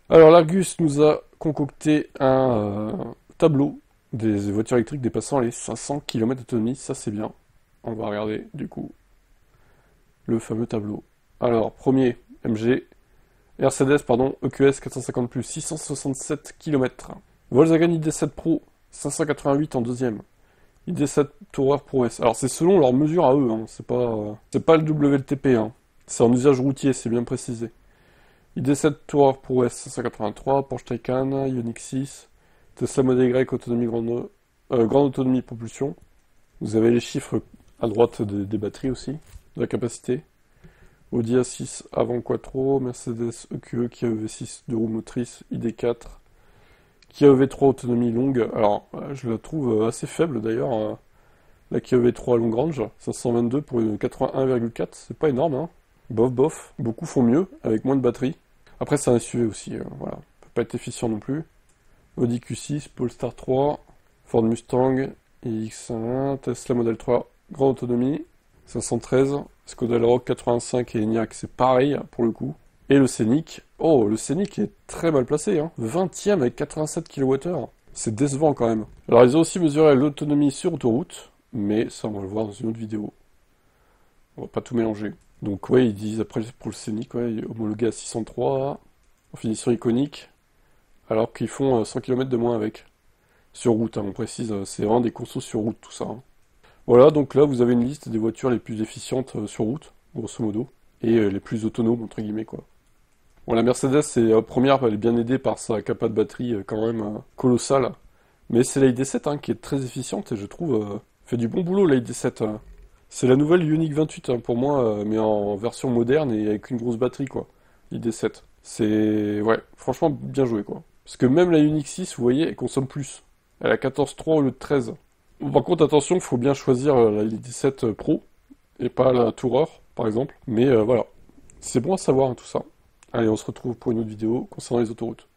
Alors l'Argus nous a concocté un tableau des voitures électriques dépassant les 500 km d'autonomie, ça c'est bien. On va regarder du coup le fameux tableau. Alors premier MG, Mercedes pardon, EQS 450+, 667 km. Volkswagen ID7 Pro, 588 en deuxième. ID7 Tourer Pro S. Alors c'est selon leur mesure à eux, hein. C'est pas le WLTP, hein. C'est en usage routier, c'est bien précisé. ID7 Tourer Pro S 583, Porsche Taycan, Ioniq 6, Tesla Model Y grande autonomie propulsion. Vous avez les chiffres à droite des batteries aussi, de la capacité. Audi A6 avant Quattro, Mercedes EQE, Kia EV6 deux roues motrices, ID4, Kia EV3 autonomie longue. Alors, je la trouve assez faible d'ailleurs. La Kia EV3 longue range, 522 pour une 81,4, c'est pas énorme, hein. Bof, bof. Beaucoup font mieux, avec moins de batterie. Après, c'est un SUV aussi, voilà. Peut pas être efficient non plus. Audi Q6, Polestar 3, Ford Mustang, iX1, Tesla Model 3, grande autonomie, 513, Skoda Elroq 85 et Enyaq, c'est pareil pour le coup. Et le Scénic, oh, le Scénic est très mal placé, hein. 20e avec 87 kWh. C'est décevant quand même. Alors, ils ont aussi mesuré l'autonomie sur autoroute, mais ça, on va le voir dans une autre vidéo. On va pas tout mélanger. Donc, ouais, ils disent après pour le Scénic, ouais, homologué à 603, en finition iconique, alors qu'ils font 100 km de moins avec. Sur route, hein, on précise, c'est vraiment des consos sur route tout ça, hein. Voilà, donc là vous avez une liste des voitures les plus efficientes sur route, grosso modo, et les plus autonomes, entre guillemets, quoi. Bon, la Mercedes, c'est première, elle est bien aidée par sa capa de batterie quand même colossale, mais c'est la ID7 hein, qui est très efficiente et je trouve fait du bon boulot la ID7. C'est la nouvelle Ioniq 28 hein, pour moi, mais en version moderne et avec une grosse batterie, quoi. ID7. C'est, ouais, franchement bien joué, quoi. Parce que même la Ioniq 6, vous voyez, elle consomme plus. Elle a 14,3 au lieu de 13. Par contre, attention, il faut bien choisir la ID7 Pro et pas la Tourer, par exemple. Mais voilà, c'est bon à savoir hein, tout ça. Allez, on se retrouve pour une autre vidéo concernant les autoroutes.